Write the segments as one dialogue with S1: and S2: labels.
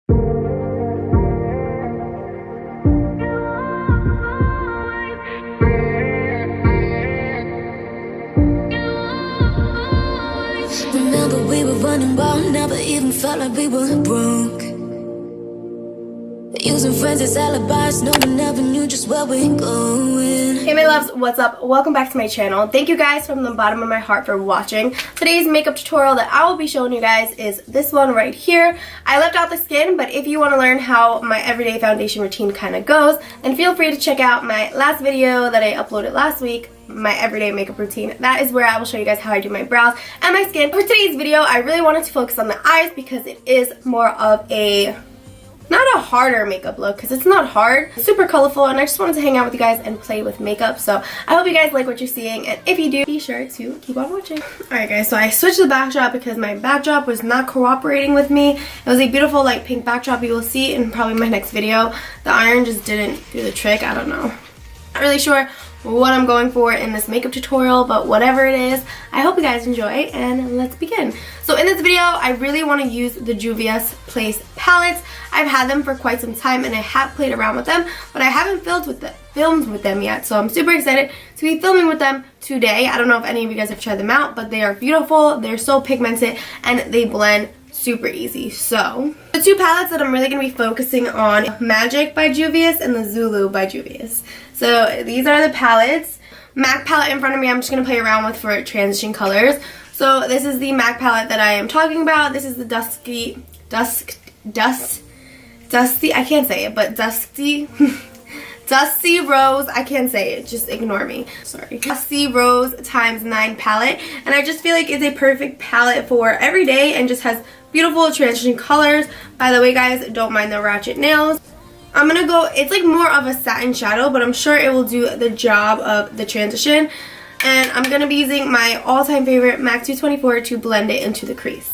S1: Remember we were running wild, never even felt like we were broke. Using friends as alibis, no one ever knew just where we're going.
S2: Hey my loves, what's up? Welcome back to my channel. Thank you guys from the bottom of my heart for watching. Today's makeup tutorial that I will be showing you guys is this one right here. I left out the skin, but if you want to learn how my everyday foundation routine kind of goes, then feel free to check out my last video that I uploaded last week, my everyday makeup routine. That is where I will show you guys how I do my brows and my skin. For today's video, I really wanted to focus on the eyes because it is more of a not a harder makeup look, because it's not hard. It's super colorful, and I just wanted to hang out with you guys and play with makeup. So I hope you guys like what you're seeing, and if you do, be sure to keep on watching. Alright guys, so I switched the backdrop because my backdrop was not cooperating with me. It was a beautiful like pink backdrop you will see in probably my next video. The iron just didn't do the trick. I don't know. Not really sure what I'm going for in this makeup tutorial, but whatever it is, I hope you guys enjoy, and let's begin. So in this video, I really want to use the Juvias Place palettes. I've had them for quite some time and I have played around with them, but I haven't filmed with them yet, so I'm super excited to be filming with them today. I don't know if any of you guys have tried them out, but they are beautiful, they're so pigmented, and they blend super easy. So the two palettes that I'm really going to be focusing on, Magic by Juvias and the Zulu by Juvias. So these are the palettes. MAC palette in front of me I'm just going to play around with for transition colors. So this is the MAC palette that I am talking about. This is the Dusky, I can't say it, but Dusty Rose, I can't say it, just ignore me, sorry. Dusty Rose times 9 palette, and I just feel like it's a perfect palette for every day and just has beautiful transition colors. By the way guys, don't mind the ratchet nails. I'm gonna go, it's like more of a satin shadow, but I'm sure it will do the job of the transition. And I'm gonna be using my all-time favorite MAC 224 to blend it into the crease.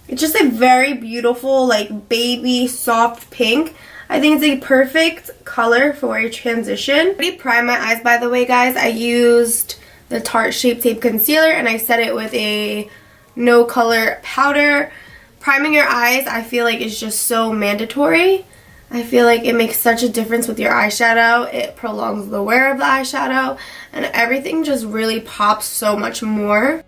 S2: It's just a very beautiful, like baby soft pink. I think it's a perfect color for a transition. I already primed my eyes, by the way guys. I used the Tarte Shape Tape Concealer and I set it with a no color powder. Priming your eyes, I feel like, is just so mandatory. I feel like it makes such a difference with your eyeshadow. It prolongs the wear of the eyeshadow and everything just really pops so much more.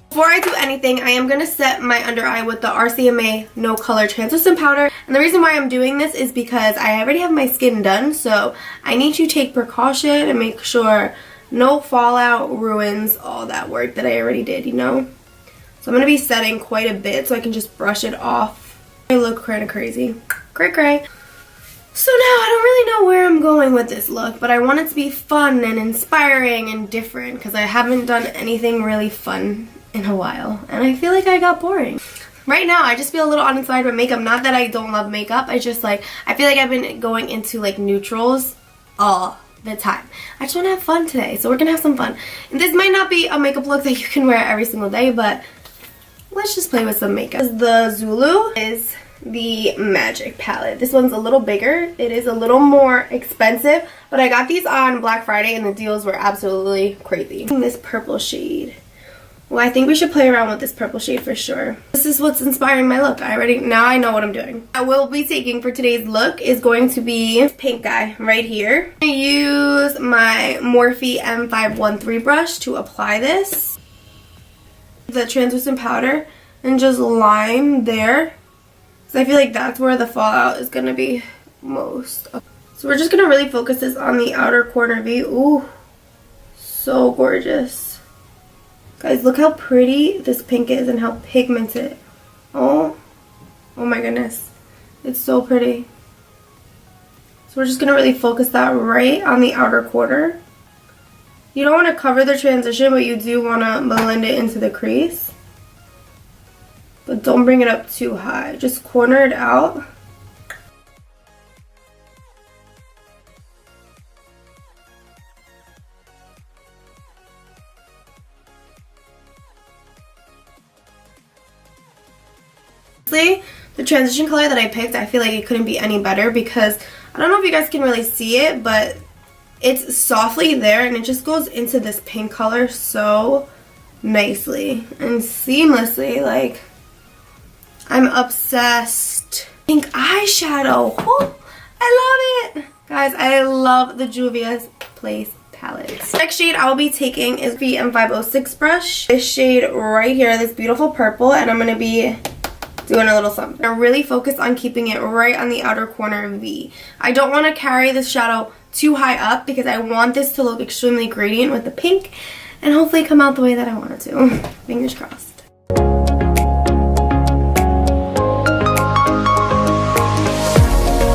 S2: Before I do anything, I am going to set my under eye with the RCMA No Color Translucent Powder. And the reason why I'm doing this is because I already have my skin done, so I need to take precaution and make sure no fallout ruins all that work that I already did, you know? So I'm going to be setting quite a bit so I can just brush it off. I look kind of crazy. Cray. So now I don't really know where I'm going with this look, but I want it to be fun and inspiring and different because I haven't done anything really fun in a while, and I feel like I got boring. Right now, I just feel a little uninspired with makeup. Not that I don't love makeup, I just like, I feel like I've been going into like neutrals all the time. I just want to have fun today, so we're gonna have some fun. And this might not be a makeup look that you can wear every single day, but let's just play with some makeup. The Zulu is the Magic palette. This one's a little bigger. It is a little more expensive, but I got these on Black Friday and the deals were absolutely crazy. This purple shade. Well, I think we should play around with this purple shade for sure. This is what's inspiring my look. Now I know what I'm doing. I will be taking for today's look is going to be this pink guy right here. I'm going to use my Morphe M513 brush to apply this. The translucent powder and just line there. So I feel like that's where the fallout is going to be most. So we're just going to really focus this on the outer corner view. Ooh, so gorgeous. Guys, look how pretty this pink is and how pigmented. Oh my goodness. It's so pretty. So we're just going to really focus that right on the outer corner. You don't want to cover the transition, but you do want to blend it into the crease. But don't bring it up too high. Just corner it out. The transition color that I picked, I feel like it couldn't be any better because I don't know if you guys can really see it, but it's softly there and it just goes into this pink color so nicely and seamlessly. Like, I'm obsessed. Pink eyeshadow. Oh, I love it. Guys, I love the Juvias Place palettes. Next shade I will be taking is the M506 brush. This shade right here, this beautiful purple, and I'm going to be doing a little something. I really focus on keeping it right on the outer corner V. I don't want to carry this shadow too high up because I want this to look extremely gradient with the pink and hopefully come out the way that I want it to. Fingers crossed.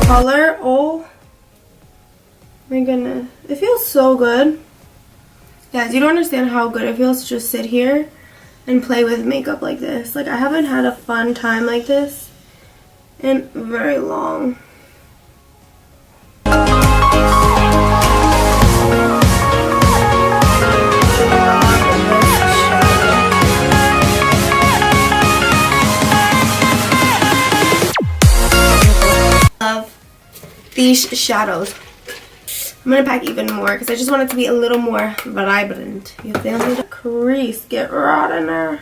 S2: Color, oh my goodness, it feels so good. Guys, you don't understand how good it feels to just sit here and play with makeup like this. Like, I haven't had a fun time like this in very long. Love these shadows. I'm gonna pack even more because I just want it to be a little more vibrant. You feel me? Crease, get right in there.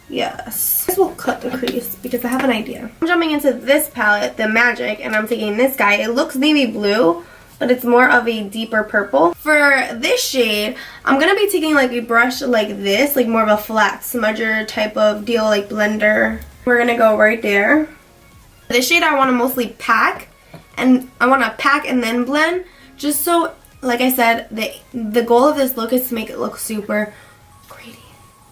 S2: Yes. This will cut the crease because I have an idea. I'm jumping into this palette, the Magic, and I'm taking this guy. It looks navy blue, but it's more of a deeper purple. For this shade, I'm gonna be taking like a brush like this, like more of a flat smudger type of deal, like blender. We're gonna go right there. This shade I want to mostly pack, and I want to pack and then blend, just so, like I said, the goal of this look is to make it look super gradient.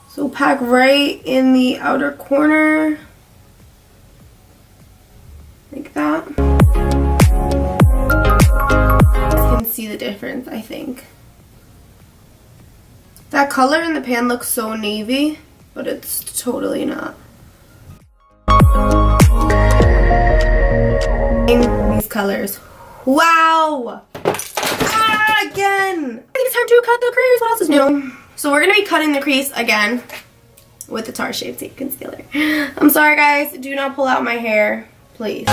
S2: So pack right in the outer corner, like that. You can see the difference, I think. That color in the pan looks so navy, but it's totally not. These colors. Wow! Ah, again! I think it's hard to cut the crease. What else is new? So we're going to be cutting the crease again with the Tarte Shape Tape Concealer. I'm sorry, guys. Do not pull out my hair, please.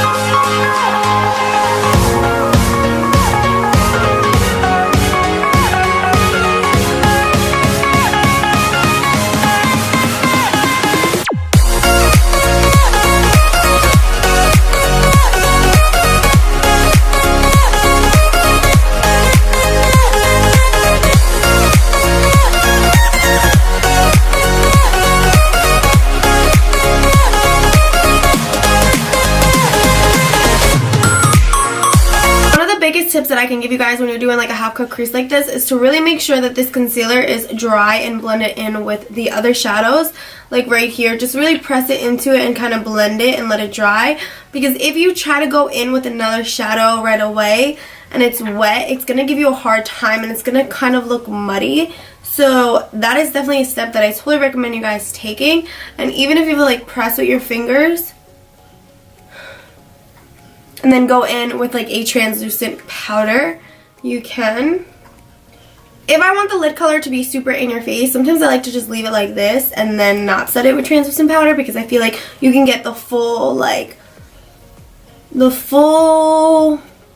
S2: Tips that I can give you guys when you're doing like a half cut crease like this is to really make sure that this concealer is dry and blend it in with the other shadows. Like right here, just really press it into it and kind of blend it and let it dry, because if you try to go in with another shadow right away and it's wet, it's going to give you a hard time and it's going to kind of look muddy. So that is definitely a step that I totally recommend you guys taking. And even if you like press with your fingers and then go in with like a translucent powder, you can. If I want the lid color to be super in your face, sometimes I like to just leave it like this and then not set it with translucent powder, because I feel like you can get the full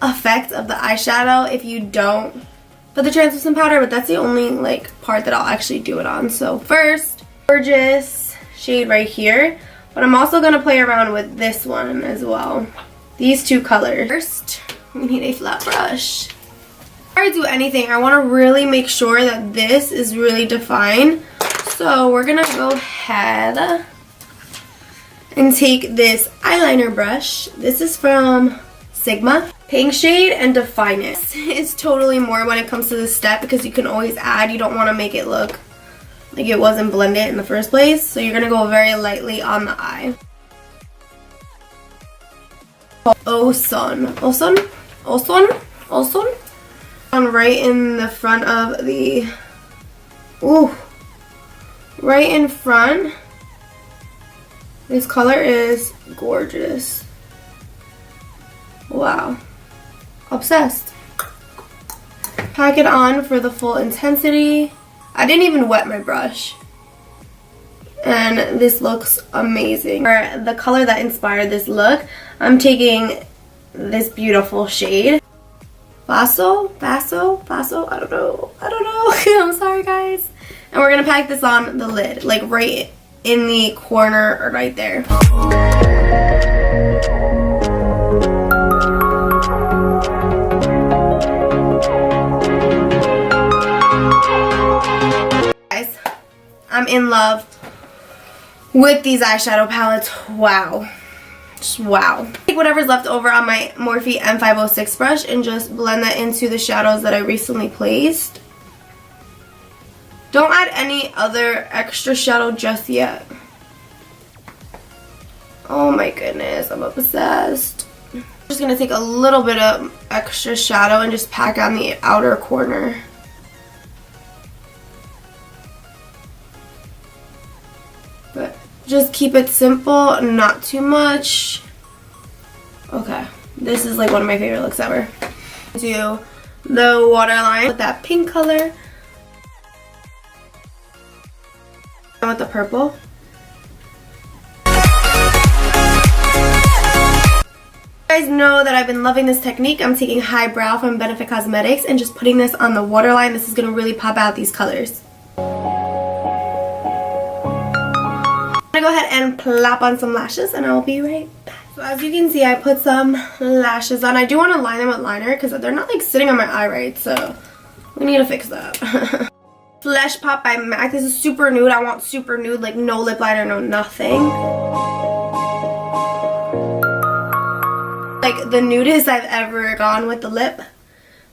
S2: effect of the eyeshadow if you don't put the translucent powder, but that's the only like part that I'll actually do it on. So first, gorgeous shade right here, but I'm also going to play around with this one as well. These two colors. First, we need a flat brush. Before I do anything, I want to really make sure that this is really defined. So we're going to go ahead and take this eyeliner brush. This is from Sigma. Pink shade, and define it. This is totally more when it comes to this step, because you can always add. You don't want to make it look like it wasn't blended in the first place. So you're going to go very lightly on the eye. Oson. Right in the front of the, right in front. This color is gorgeous. Wow. Obsessed. Pack it on for the full intensity. I didn't even wet my brush. And this looks amazing. For the color that inspired this look, I'm taking this beautiful shade. Basso, I don't know. I'm sorry, guys. And we're gonna pack this on the lid, like right in the corner or right there. in love with these eyeshadow palettes. Wow. Just wow. Take whatever's left over on my Morphe M506 brush and just blend that into the shadows that I recently placed. Don't add any other extra shadow just yet. Oh my goodness, I'm obsessed. I'm just going to take a little bit of extra shadow and just pack on the outer corner. But just keep it simple, not too much. Okay, this is like one of my favorite looks ever. Do the waterline with that pink color. With the purple. You guys know that I've been loving this technique. I'm taking Highbrow from Benefit Cosmetics and just putting this on the waterline. This is going to really pop out these colors. I'm going to go ahead and plop on some lashes and I'll be right back. So as you can see, I put some lashes on. I do want to line them with liner because they're not like sitting on my eye right, so we need to fix that. Fleshpot by MAC. This is super nude. I want super nude, like no lip liner, no nothing. Like the nudest I've ever gone with the lip.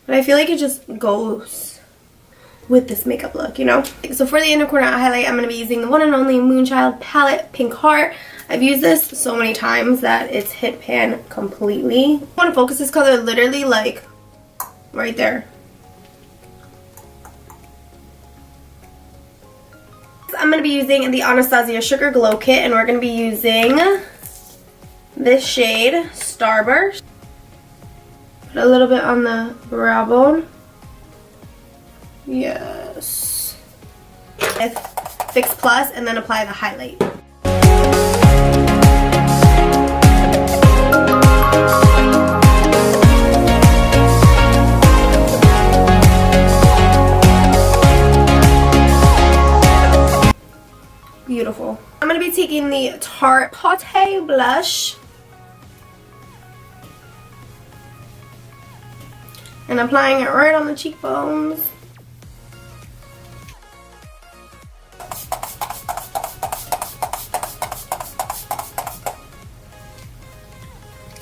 S2: But I feel like it just goes with this makeup look, you know? So for the inner corner highlight, I'm going to be using the one and only Moonchild palette, Pink Heart. I've used this so many times that it's hit pan completely. I want to focus this color literally like right there. I'm going to be using the Anastasia Sugar Glow Kit, and we're going to be using this shade, Starburst. Put a little bit on the brow bone. Yes. Fix Plus, and then apply the highlight. Beautiful. I'm going to be taking the Tarte Paartyyyyyy blush and applying it right on the cheekbones.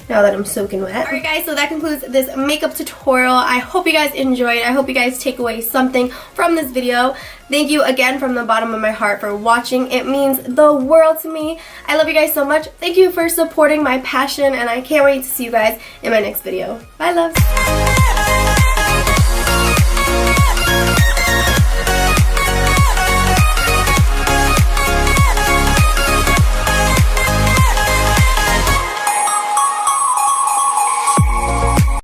S2: Now that I'm soaking wet. Alright guys, so that concludes this makeup tutorial. I hope you guys enjoyed. I hope you guys take away something from this video. Thank you again from the bottom of my heart for watching. It means the world to me. I love you guys so much. Thank you for supporting my passion, and I can't wait to see you guys in my next video. Bye, loves.